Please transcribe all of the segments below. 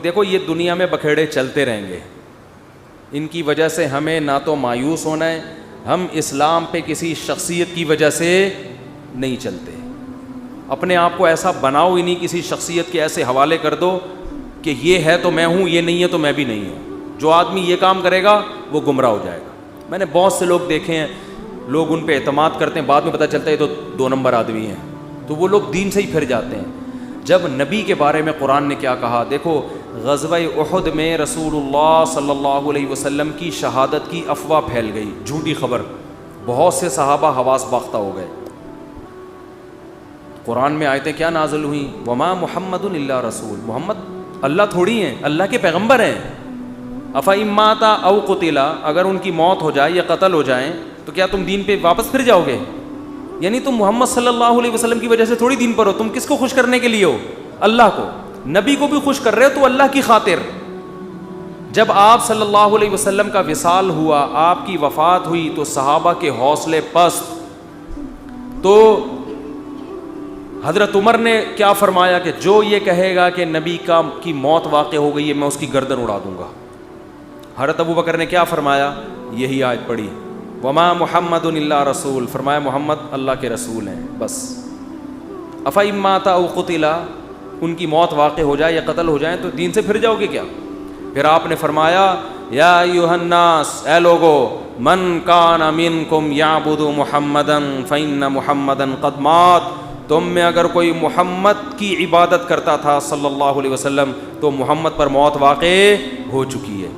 دیکھو یہ دنیا میں بکھیڑے چلتے رہیں گے, ان کی وجہ سے ہمیں نہ تو مایوس ہونا ہے, ہم اسلام پہ کسی شخصیت کی وجہ سے نہیں چلتے. اپنے آپ کو ایسا بناؤ ہی نہیں, کسی شخصیت کے ایسے حوالے کر دو کہ یہ ہے تو میں ہوں, یہ نہیں ہے تو میں بھی نہیں ہوں. جو آدمی یہ کام کرے گا وہ گمراہ ہو جائے گا. میں نے بہت سے لوگ دیکھے ہیں, لوگ ان پہ اعتماد کرتے ہیں, بعد میں پتہ چلتا ہے یہ تو 2 نمبر آدمی ہیں, تو وہ لوگ دین سے ہی پھر جاتے ہیں. جب نبی کے بارے میں قرآن نے کیا کہا, دیکھو غزوہ احد میں رسول اللہ صلی اللہ علیہ وسلم کی شہادت کی افواہ پھیل گئی, جھوٹی خبر, بہت سے صحابہ حواس باختہ ہو گئے. قرآن میں آیتیں کیا نازل ہوئیں, وما محمد الا رسول, محمد اللہ تھوڑی ہیں, اللہ کے پیغمبر ہیں. افإن مات او قتل, اگر ان کی موت ہو جائے یا قتل ہو جائیں تو کیا تم دین پہ واپس پھر جاؤ گے؟ یعنی تم محمد صلی اللہ علیہ وسلم کی وجہ سے تھوڑی دین پر ہو, تم کس کو خوش کرنے کے لیے ہو؟ اللہ کو. نبی کو بھی خوش کر رہے ہو تو اللہ کی خاطر. جب آپ صلی اللہ علیہ وسلم کا وصال ہوا, آپ کی وفات ہوئی, تو صحابہ کے حوصلے پست. تو حضرت عمر نے کیا فرمایا کہ جو یہ کہے گا کہ نبی کی موت واقع ہو گئی ہے, میں اس کی گردن اڑا دوں گا. حضرت ابو بکر نے کیا فرمایا, یہی آیت پڑھی, وما محمد الا رسول, فرمایا محمد اللہ کے رسول ہیں بس. افإن مات او قتل, ان کی موت واقع ہو جائے یا قتل ہو جائیں تو دین سے پھر جاؤ گے کیا؟ پھر آپ نے فرمایا یا ایھا الناس, اے لوگو, من کان منکم یعبد محمدا فإن محمدا قد مات, تم میں اگر کوئی محمد کی عبادت کرتا تھا صلی اللہ علیہ وسلم تو محمد پر موت واقع ہو چکی ہے.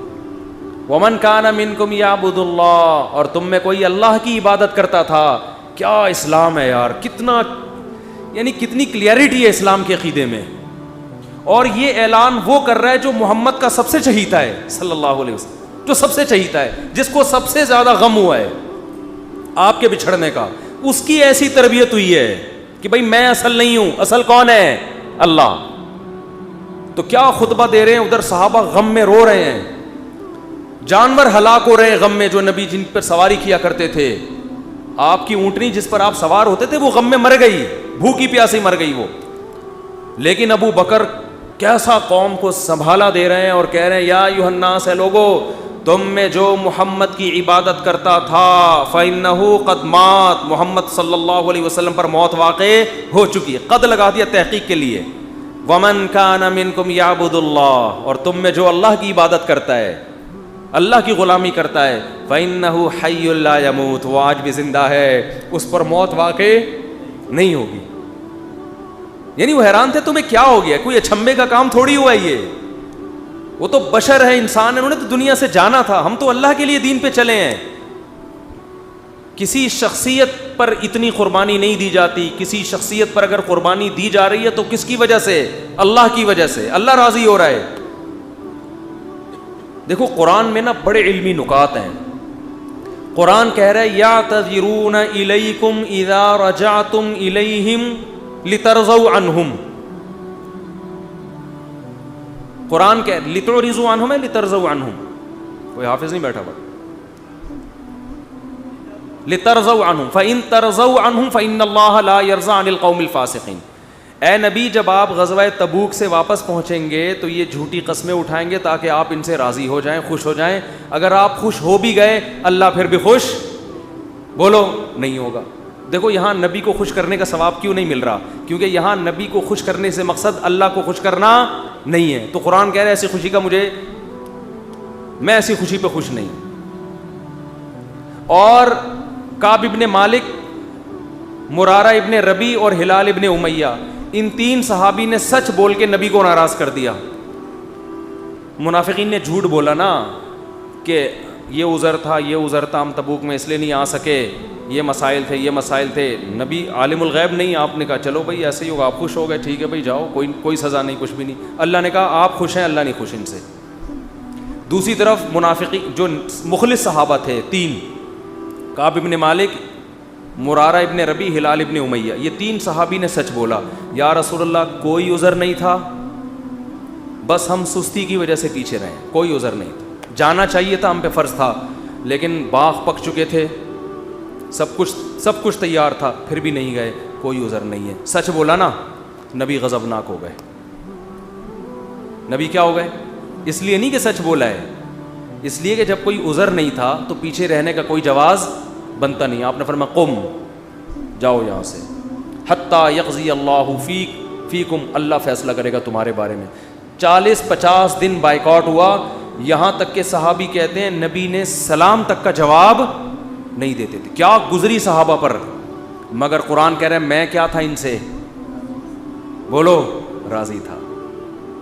ومن کان منکم یعبد اللہ, اور تم میں کوئی اللہ کی عبادت کرتا تھا. کیا اسلام ہے یار, کتنا یعنی کتنی کلیئرٹی ہے اسلام کے عقیدے میں. اور یہ اعلان وہ کر رہا ہے جو محمد کا سب سے چہیتا ہے صلی اللہ علیہ وسلم, جو سب سے چہیتا ہے, جس کو سب سے زیادہ غم ہوا ہے آپ کے بچھڑنے کا, اس کی ایسی تربیت ہوئی ہے کہ بھائی میں اصل نہیں ہوں, اصل کون ہے؟ اللہ. تو کیا خطبہ دے رہے ہیں, ادھر صحابہ غم میں رو رہے ہیں, جانور ہلاک ہو رہے ہیں غم میں, جو نبی جن پر سواری کیا کرتے تھے. آپ کی اونٹنی جس پر آپ سوار ہوتے تھے وہ غم میں مر گئی, بھوکی پیاسی مر گئی وہ. لیکن ابو بکر کیسا قوم کو سنبھالا دے رہے ہیں اور کہہ رہے ہیں یا ایھا الناس, اے لوگو, تم میں جو محمد کی عبادت کرتا تھا فإنہ قد مات, محمد صلی اللہ علیہ وسلم پر موت واقع ہو چکی ہے. قد لگا دیا تحقیق کے لیے. ومن کان منکم یعبد اللہ, اور تم میں جو اللہ کی عبادت کرتا ہے, اللہ کی غلامی کرتا ہے, فإنہ حی لا یموت, وہ آج بھی زندہ ہے, اس پر موت واقع نہیں ہوگی. یعنی وہ حیران تھے تمہیں کیا ہو گیا, کوئی اچھمبے کا کام تھوڑی ہوا ہے یہ, وہ تو بشر ہے, انسان ہے, انہوں نے تو دنیا سے جانا تھا, ہم تو اللہ کے لیے دین پہ چلے ہیں. کسی شخصیت پر اتنی قربانی نہیں دی جاتی. کسی شخصیت پر اگر قربانی دی جا رہی ہے تو کس کی وجہ سے؟ اللہ کی وجہ سے, اللہ راضی ہو رہا ہے. دیکھو قرآن میں نا بڑے علمی نکات ہیں. قرآن کہہ رہا ہے یعتذرون الیکم اذا رجعتم الیہم لترضوا عنہم. قرآن کہ لتعرضوا عنہم ہے لترضوا عنہم, کوئی حافظ نہیں بیٹھا ہوا. لترضوا عنہم فإن ترضوا عنہم فإن اللہ لا يرضى عن القوم الفاسقین. اے نبی, جب آپ غزوہ تبوک سے واپس پہنچیں گے تو یہ جھوٹی قسمیں اٹھائیں گے تاکہ آپ ان سے راضی ہو جائیں, خوش ہو جائیں. اگر آپ خوش ہو بھی گئے, اللہ پھر بھی خوش بولو نہیں ہوگا. دیکھو یہاں نبی کو خوش کرنے کا ثواب کیوں نہیں مل رہا؟ کیونکہ یہاں نبی کو خوش کرنے سے مقصد اللہ کو خوش کرنا نہیں ہے. تو قرآن کہہ رہا ہے ایسی خوشی کا میں ایسی خوشی پہ خوش نہیں. اور کعب ابن مالک, مرارہ ابن ربی اور ہلال ابن امیہ, ان 3 صحابی نے سچ بول کے نبی کو ناراض کر دیا. منافقین نے جھوٹ بولا نا کہ یہ عذر تھا, یہ عذر تھا, ہم تبوک میں اس لیے نہیں آ سکے, یہ مسائل تھے, یہ مسائل تھے. نبی عالم الغیب نہیں, آپ نے کہا چلو بھائی ایسے ہی ہوگا, آپ خوش ہو گئے, ٹھیک ہے بھائی جاؤ, کوئی سزا نہیں, کچھ بھی نہیں. اللہ نے کہا آپ خوش ہیں, اللہ نہیں خوش ان سے. دوسری طرف منافقین جو مخلص صحابہ تھے 3, کعب ابن مالک, مرارہ ابن ربی, ہلال ابن امیہ, یہ 3 صحابی نے سچ بولا, یا رسول اللہ کوئی عذر نہیں تھا, بس ہم سستی کی وجہ سے پیچھے رہے, کوئی عذر نہیں تھا, جانا چاہیے تھا, ہم پہ فرض تھا, لیکن باغ پک چکے تھے, سب کچھ تیار تھا, پھر بھی نہیں گئے, کوئی عذر نہیں ہے. سچ بولا نا, نبی غضبناک ہو گئے. نبی کیا ہو گئے؟ اس لیے نہیں کہ سچ بولا ہے، اس لیے کہ جب کوئی عذر نہیں تھا تو پیچھے رہنے کا کوئی جواز بنتا نہیں. آپ نے فرمایا قم، جاؤ یہاں سے، حتی یقضی اللہ فیکم، اللہ فیصلہ کرے گا تمہارے بارے میں. 40-50 دن بائیکاٹ ہوا، یہاں تک کہ صحابی کہتے ہیں نبی نے سلام تک کا جواب نہیں دیتے تھے. کیا گزری صحابہ پر، مگر قرآن کہہ رہے ہیں میں کیا تھا ان سے، بولو راضی تھا،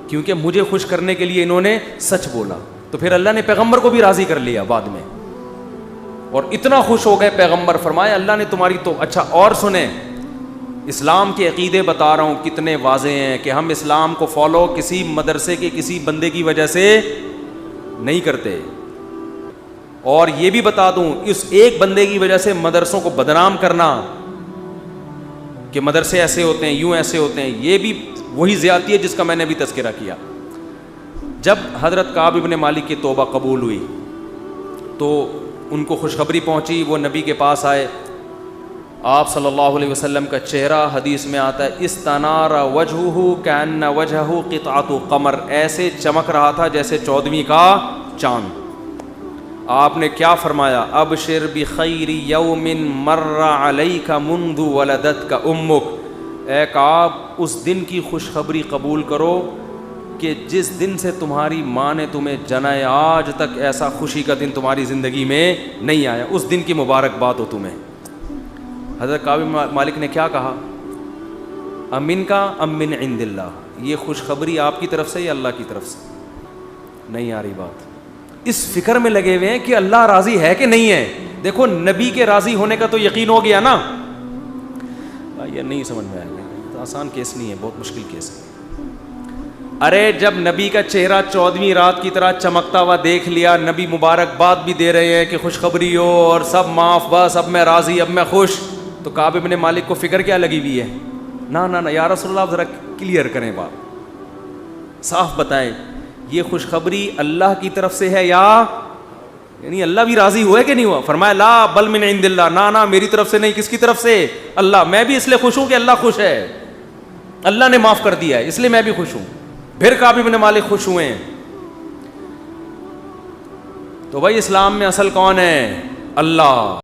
کیونکہ مجھے خوش کرنے کے لیے انہوں نے سچ بولا. تو پھر اللہ نے پیغمبر کو بھی راضی کر لیا بعد میں، اور اتنا خوش ہو گئے پیغمبر، فرمایا اللہ نے تمہاری تو. اچھا اور سنیں، اسلام کے عقیدے بتا رہا ہوں کتنے واضح ہیں کہ ہم اسلام کو فالو کسی مدرسے کے کسی بندے کی وجہ سے نہیں کرتے. اور یہ بھی بتا دوں، اس ایک بندے کی وجہ سے مدرسوں کو بدنام کرنا کہ مدرسے ایسے ہوتے ہیں، یوں ایسے ہوتے ہیں، یہ بھی وہی زیادتی ہے جس کا میں نے بھی تذکرہ کیا. جب حضرت کعب بن مالک کی توبہ قبول ہوئی تو ان کو خوشخبری پہنچی، وہ نبی کے پاس آئے. آپ صلی اللہ علیہ وسلم کا چہرہ حدیث میں آتا ہے استنار وجہہ کأن وجہہ قطعۃ قمر، ایسے چمک رہا تھا جیسے 14ویں کا چاند. آپ نے کیا فرمایا؟ ابشر بخیر یوم مر علیک منذ ولدتک امک، اے کعب اس دن کی خوشخبری قبول کرو کہ جس دن سے تمہاری ماں نے تمہیں جنا ہے آج تک ایسا خوشی کا دن تمہاری زندگی میں نہیں آیا، اس دن کی مبارکباد ہو تمہیں. حضرت کعب مالک نے کیا کہا؟ امن کا ام من عند اللہ، یہ خوشخبری آپ کی طرف سے یا اللہ کی طرف سے؟ نہیں آ رہی بات. اس فکر میں لگے ہوئے ہیں کہ اللہ راضی ہے کہ نہیں ہے. دیکھو نبی کے راضی ہونے کا تو یقین ہو گیا نا. یہ نہیں سمجھ میں آئے گا، تو آسان کیس نہیں ہے، بہت مشکل کیس ہے. ارے جب نبی کا چہرہ 14ویں رات کی طرح چمکتا ہوا دیکھ لیا، نبی مبارکباد بھی دے رہے ہیں کہ خوشخبری ہو اور سب معاف، بس اب میں راضی، اب میں خوش، تو کعب بن مالک کو فکر کیا لگی ہوئی ہے؟ نہ یا رسول اللہ ذرا کلیئر کریں بات، صاف بتائیں یہ خوشخبری اللہ کی طرف سے ہے یا یعنی اللہ بھی راضی ہوا ہے کہ نہیں ہوا؟ فرمایا لا بل من عند اللہ، نہ میری طرف سے نہیں. کس کی طرف سے؟ اللہ. میں بھی اس لیے خوش ہوں کہ اللہ خوش ہے، اللہ نے معاف کر دیا ہے، اس لیے میں بھی خوش ہوں. پھر کعب بن مالک خوش ہوئے ہیں. تو بھائی اسلام میں اصل کون ہے؟ اللہ.